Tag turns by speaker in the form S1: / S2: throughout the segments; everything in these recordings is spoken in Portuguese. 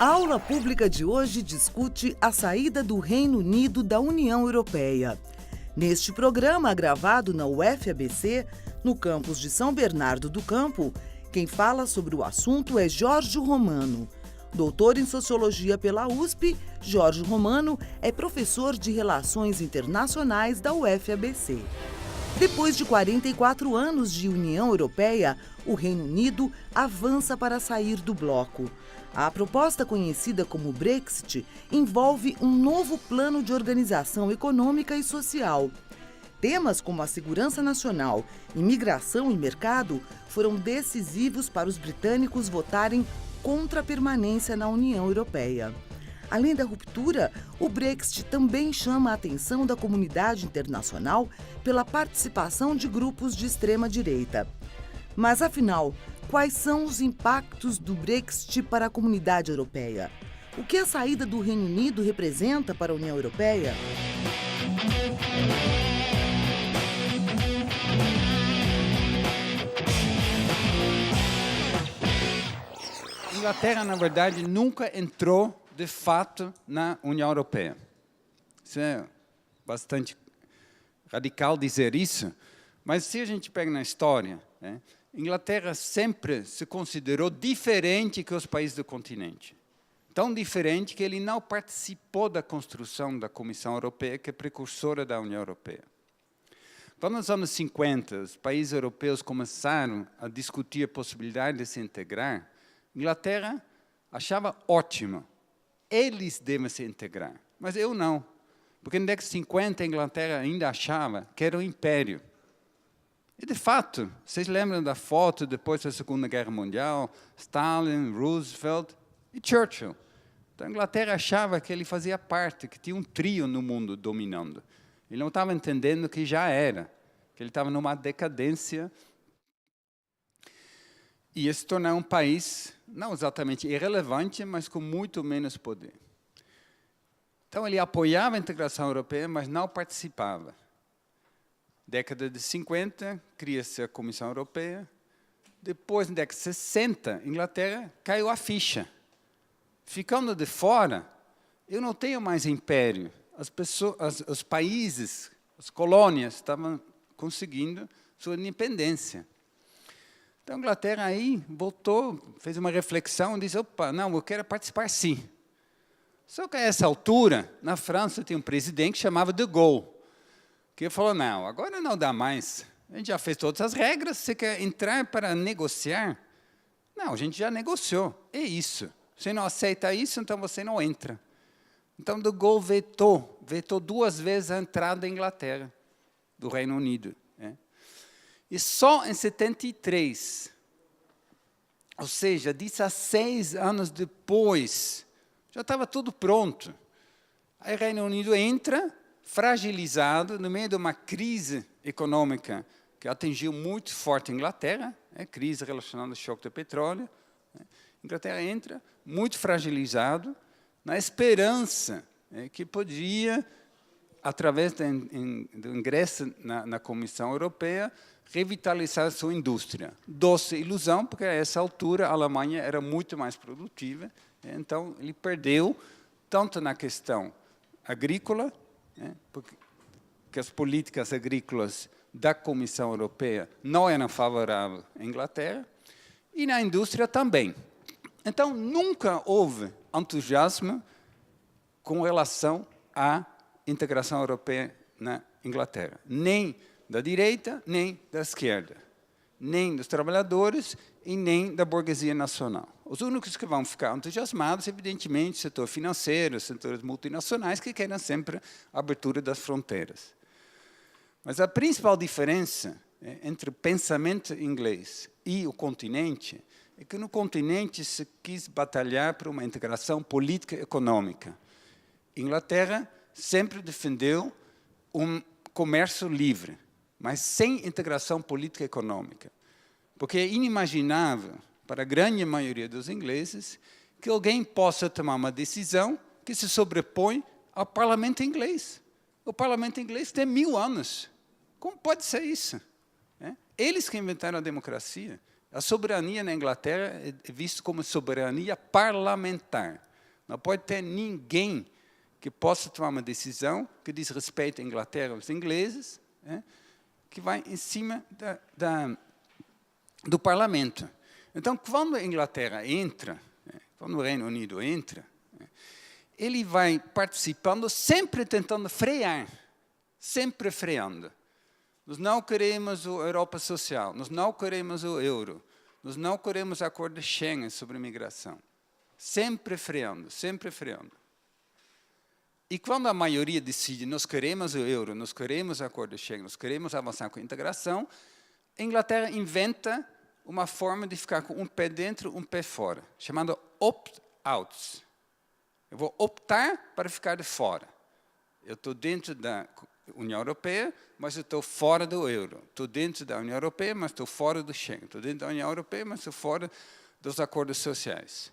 S1: A aula pública de hoje discute a saída do Reino Unido da União Europeia. Neste programa, gravado na UFABC, no campus de São Bernardo do Campo, quem fala sobre o assunto é Jorge Romano. Doutor em Sociologia pela USP, Jorge Romano é professor de Relações Internacionais da UFABC. Depois de 44 anos de União Europeia, o Reino Unido avança para sair do bloco. A proposta conhecida como Brexit envolve um novo plano de organização econômica e social. Temas como a segurança nacional, imigração e mercado foram decisivos para os britânicos votarem contra a permanência na União Europeia. Além da ruptura, o Brexit também chama a atenção da comunidade internacional pela participação de grupos de extrema-direita. Mas, afinal, quais são os impactos do Brexit para a comunidade europeia? O que a saída do Reino Unido representa para a União Europeia?
S2: A Inglaterra, na verdade, nunca entrou, de fato, na União Europeia. Isso é bastante radical dizer isso, mas se a gente pega na história, a Inglaterra sempre se considerou diferente que os países do continente. Tão diferente que ele não participou da construção da Comissão Europeia, que é precursora da União Europeia. Quando nos anos 50, os países europeus começaram a discutir a possibilidade de se integrar, a Inglaterra achava ótimo. Eles devem se integrar, mas eu não. Porque na década de 50, a Inglaterra ainda achava que era um império. E, de fato, vocês lembram da foto depois da Segunda Guerra Mundial? Stalin, Roosevelt e Churchill. Então, a Inglaterra achava que ele fazia parte, que tinha um trio no mundo dominando. Ele não estava entendendo que já era, que ele estava numa decadência e ia se tornar um país, não exatamente irrelevante, mas com muito menos poder. Então, ele apoiava a integração europeia, mas não participava. Década de 50, cria-se a Comissão Europeia. Depois, na década de 60, a Inglaterra caiu a ficha. Ficando de fora, eu não tenho mais império. Os países, as colônias, estavam conseguindo sua independência. Então, a Inglaterra aí voltou, fez uma reflexão e disse, opa, não, eu quero participar sim. Só que a essa altura, na França, tinha um presidente que chamava de Gaulle, que falou, não, agora não dá mais. A gente já fez todas as regras, você quer entrar para negociar? Não, a gente já negociou, é isso. Você não aceita isso, então você não entra. Então, de Gaulle vetou 2 vezes a entrada da Inglaterra, do Reino Unido. E só em 73, ou seja, 16 anos depois, já estava tudo pronto. Aí o Reino Unido entra, fragilizado, no meio de uma crise econômica que atingiu muito forte a Inglaterra, crise relacionada ao choque do petróleo. A Inglaterra entra, muito fragilizado, na esperança que podia, através do ingresso na Comissão Europeia, revitalizar a sua indústria. Doce ilusão, porque a essa altura a Alemanha era muito mais produtiva, então ele perdeu tanto na questão agrícola, porque as políticas agrícolas da Comissão Europeia não eram favoráveis à Inglaterra, e na indústria também. Então, nunca houve entusiasmo com relação à integração europeia na Inglaterra, nem da direita, nem da esquerda, nem dos trabalhadores e nem da burguesia nacional. Os únicos que vão ficar entusiasmados, evidentemente, o setor financeiro, os setores multinacionais, que querem sempre a abertura das fronteiras. Mas a principal diferença entre o pensamento inglês e o continente é que no continente se quis batalhar por uma integração política e econômica. A Inglaterra sempre defendeu um comércio livre, mas sem integração política e econômica. Porque é inimaginável, para a grande maioria dos ingleses, que alguém possa tomar uma decisão que se sobrepõe ao parlamento inglês. O parlamento inglês tem 1000 anos. Como pode ser isso? Eles que inventaram a democracia. A soberania na Inglaterra é vista como soberania parlamentar. Não pode ter ninguém que possa tomar uma decisão que diz respeito à Inglaterra, aos ingleses, que vai em cima do parlamento. Então, quando a Inglaterra entra, quando o Reino Unido entra, ele vai participando, sempre tentando frear, sempre freando. Nós não queremos a Europa social, nós não queremos o euro, nós não queremos o acordo de Schengen sobre imigração. Sempre freando, sempre freando. E quando a maioria decide, nós queremos o euro, nós queremos o acordo de Schengen, nós queremos avançar com a integração, a Inglaterra inventa uma forma de ficar com um pé dentro, um pé fora, chamada opt-outs. Eu vou optar para ficar de fora. Eu estou dentro da União Europeia, mas eu estou fora do euro. Estou dentro da União Europeia, mas estou fora do Schengen. Estou dentro da União Europeia, mas estou fora dos acordos sociais.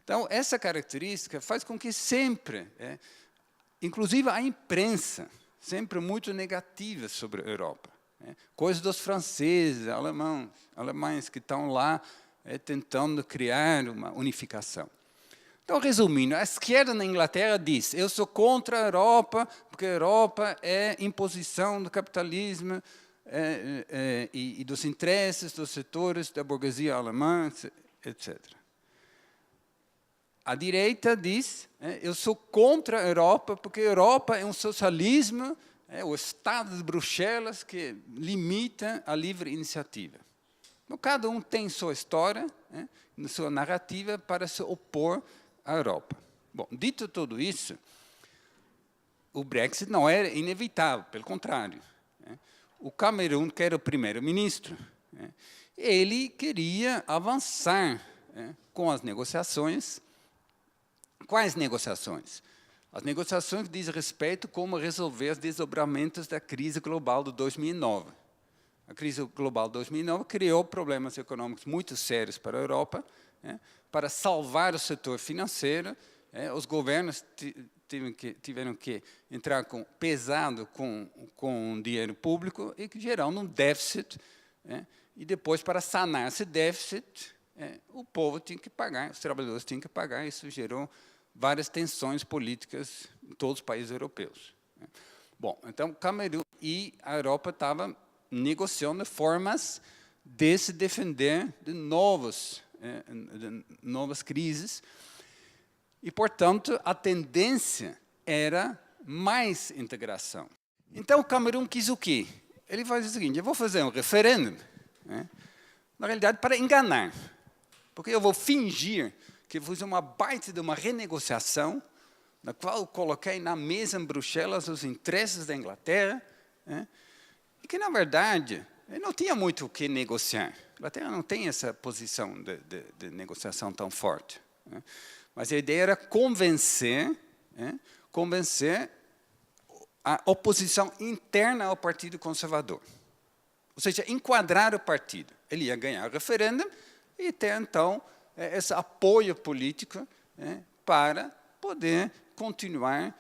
S2: Então, essa característica faz com que sempre, inclusive a imprensa, sempre muito negativa sobre a Europa. Coisas dos franceses, alemães que estão lá tentando criar uma unificação. Então, resumindo, a esquerda na Inglaterra diz: eu sou contra a Europa, porque a Europa é imposição do capitalismo e dos interesses dos setores da burguesia alemã, etc. A direita diz: eu sou contra a Europa, porque a Europa é um socialismo, o Estado de Bruxelas que limita a livre iniciativa. Então, cada um tem sua história, sua narrativa para se opor à Europa. Bom, dito tudo isso, o Brexit não era inevitável, pelo contrário. O Cameron, que era o primeiro-ministro, ele queria avançar com as negociações. Quais negociações? As negociações que dizem respeito a como resolver os desdobramentos da crise global de 2009. A crise global de 2009 criou problemas econômicos muito sérios para a Europa. Para salvar o setor financeiro, os governos tiveram que entrar pesado com dinheiro público e que gerando um déficit. E depois, para sanar esse déficit, o povo tinha que pagar, os trabalhadores tinham que pagar. Isso gerou várias tensões políticas em todos os países europeus. Bom, então, Camerun e a Europa estavam negociando formas de se defender de novas crises, e, portanto, a tendência era mais integração. Então, o Camerun quis o quê? Ele faz o seguinte: eu vou fazer um referendo, na realidade, para enganar, porque eu vou fingir que fiz uma baita de uma renegociação, na qual eu coloquei na mesa em Bruxelas os interesses da Inglaterra, e que, na verdade, não tinha muito o que negociar. A Inglaterra não tem essa posição de negociação tão forte. Mas a ideia era convencer a oposição interna ao Partido Conservador. Ou seja, enquadrar o partido. Ele ia ganhar o referendo e ter, então, esse apoio político para poder continuar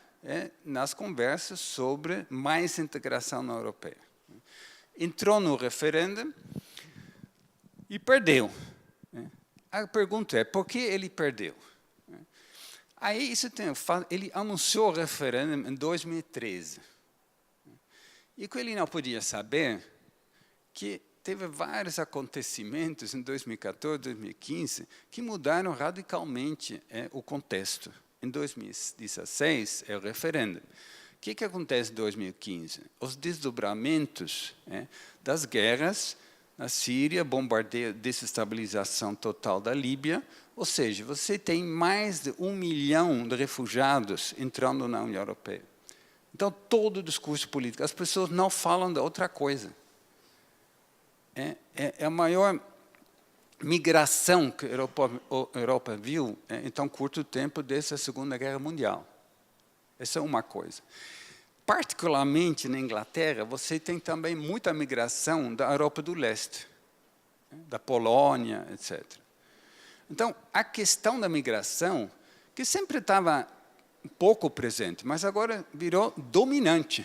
S2: nas conversas sobre mais integração na europeia. Entrou no referendo e perdeu. A pergunta é: por que ele perdeu? Aí ele anunciou o referendo em 2013. E o que ele não podia saber, que teve vários acontecimentos em 2014, 2015, que mudaram radicalmente o contexto. Em 2016, é o referendo. O que acontece em 2015? Os desdobramentos das guerras na Síria, bombardeio, desestabilização total da Líbia, ou seja, você tem mais de 1 milhão de refugiados entrando na União Europeia. Então, todo o discurso político, as pessoas não falam de outra coisa. É a maior migração que a Europa viu em tão curto tempo desde a Segunda Guerra Mundial. Essa é uma coisa. Particularmente na Inglaterra, você tem também muita migração da Europa do Leste, da Polônia, etc. Então, a questão da migração, que sempre estava um pouco presente, mas agora virou dominante.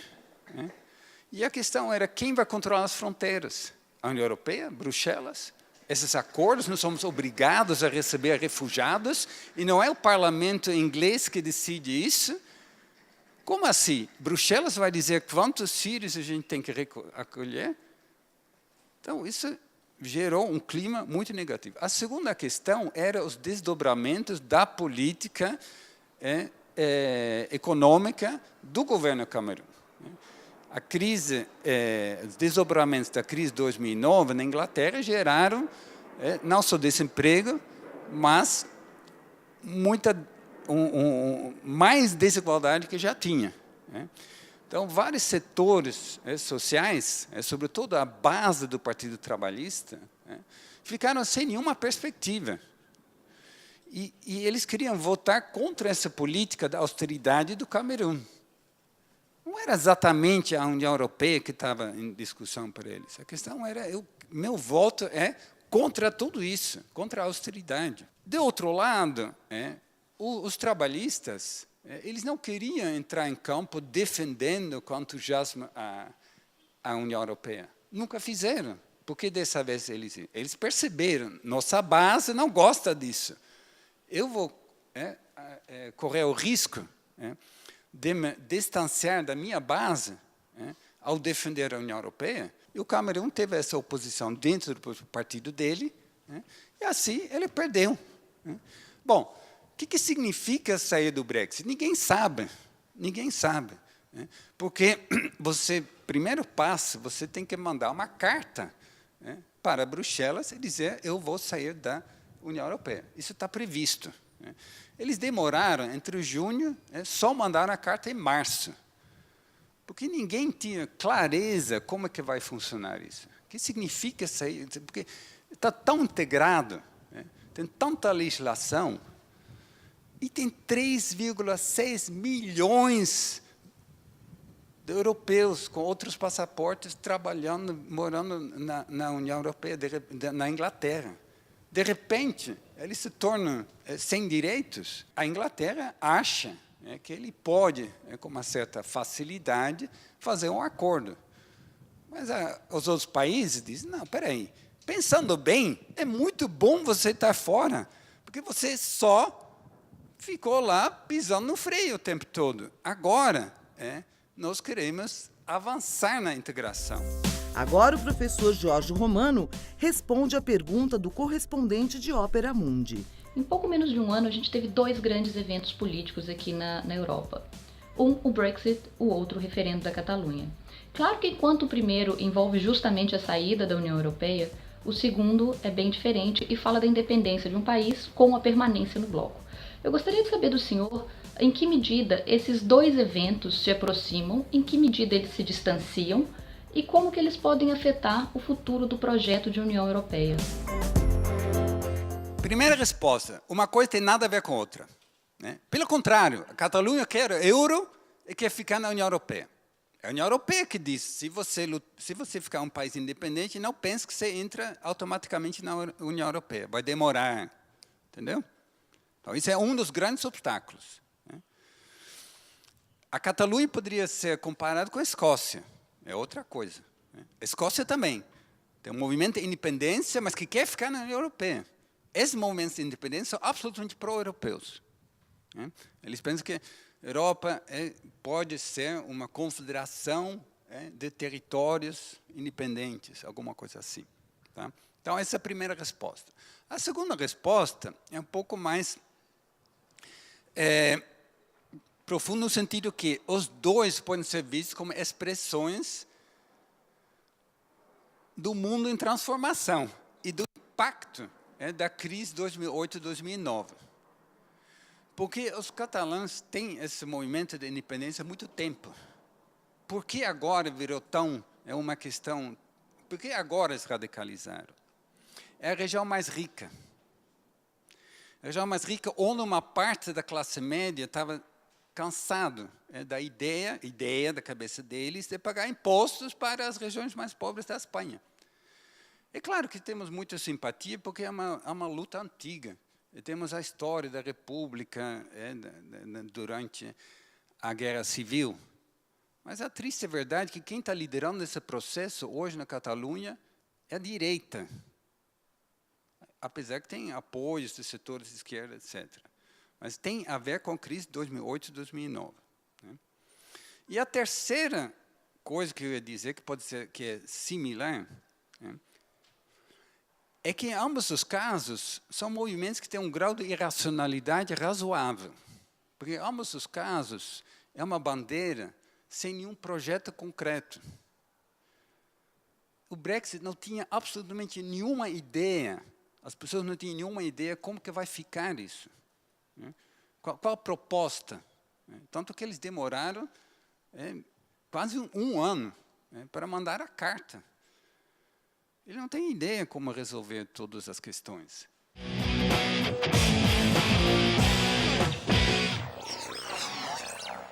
S2: E a questão era quem vai controlar as fronteiras? A União Europeia, Bruxelas, esses acordos, nós somos obrigados a receber refugiados, e não é o parlamento inglês que decide isso. Como assim? Bruxelas vai dizer quantos sírios a gente tem que acolher? Então, isso gerou um clima muito negativo. A segunda questão era os desdobramentos da política econômica do governo Camerun. A crise, os desdobramentos da crise de 2009 na Inglaterra geraram não só desemprego, mas mais desigualdade que já tinha. Então, vários setores sociais, sobretudo a base do Partido Trabalhista, ficaram sem nenhuma perspectiva. E eles queriam votar contra essa política da austeridade do Camerun. Não era exatamente a União Europeia que estava em discussão para eles. A questão era, meu voto é contra tudo isso, contra a austeridade. De outro lado, os trabalhistas, eles não queriam entrar em campo defendendo com entusiasmo a União Europeia. Nunca fizeram. Porque dessa vez eles perceberam, nossa base não gosta disso. Eu vou correr o risco de me distanciar da minha base ao defender a União Europeia. E o Camerun teve essa oposição dentro do partido dele, e assim ele perdeu. Bom, o que significa sair do Brexit? Ninguém sabe. Ninguém sabe. Porque primeiro passo, você tem que mandar uma carta para Bruxelas e dizer, eu vou sair da União Europeia. Isso está previsto. Eles demoraram, entre junho, só mandaram a carta em março. Porque ninguém tinha clareza como é que vai funcionar isso. O que significa sair? Porque está tão integrado, tem tanta legislação, e tem 3,6 milhões de europeus com outros passaportes trabalhando, morando na União Europeia, na Inglaterra. De repente, eles se tornam sem direitos. A Inglaterra acha que ele pode, com uma certa facilidade, fazer um acordo. Mas os outros países dizem, não, espera aí, pensando bem, é muito bom você estar fora, porque você só ficou lá pisando no freio o tempo todo. Agora, nós queremos avançar na integração.
S1: Agora o professor Jorge Romano responde a pergunta do correspondente de Ópera Mundi.
S3: Em pouco menos de um ano, a gente teve 2 grandes eventos políticos aqui na Europa. Um, o Brexit, o outro, o referendo da Catalunha. Claro que enquanto o primeiro envolve justamente a saída da União Europeia, o segundo é bem diferente e fala da independência de um país com a permanência no bloco. Eu gostaria de saber do senhor em que medida esses 2 eventos se aproximam, em que medida eles se distanciam e como que eles podem afetar o futuro do projeto de União Europeia.
S2: Primeira resposta, uma coisa tem nada a ver com outra. Pelo contrário, a Catalunha quer euro e quer ficar na União Europeia. É a União Europeia que diz, se você ficar um país independente, não pense que você entra automaticamente na União Europeia. Vai demorar, entendeu? Então, isso é um dos grandes obstáculos. A Catalunha poderia ser comparada com a Escócia. É outra coisa. A Escócia também. Tem um movimento de independência, mas que quer ficar na União Europeia. Esses movimentos de independência são absolutamente pró-europeus. Eles pensam que a Europa pode ser uma confederação de territórios independentes, alguma coisa assim. Tá? Então, essa é a primeira resposta. A segunda resposta é um pouco mais profunda, no sentido que os dois podem ser vistos como expressões do mundo em transformação e do impacto da crise de 2008 e 2009. Porque os catalães têm esse movimento de independência há muito tempo. Por que agora virou tão... uma questão... Por que agora se radicalizaram? É a região mais rica. A região mais rica, onde uma parte da classe média estava cansado da ideia da cabeça deles, de pagar impostos para as regiões mais pobres da Espanha. É claro que temos muita simpatia, porque é uma luta antiga. E temos a história da República durante a Guerra Civil. Mas a triste verdade é que quem está liderando esse processo hoje na Catalunha é a direita. apesar que tem apoios dos setores de esquerda, etc. Mas tem a ver com a crise de 2008 e 2009. Né? E a terceira coisa que eu ia dizer, que pode ser que é similar, né? É que em ambos os casos são movimentos que têm um grau de irracionalidade razoável. Porque em ambos os casos é uma bandeira sem nenhum projeto concreto. O Brexit não tinha absolutamente nenhuma ideia, as pessoas não tinham nenhuma ideia como que vai ficar isso. Né? Qual a proposta? Tanto que eles demoraram quase um ano para mandar a carta. Ele não tem ideia como resolver todas as questões.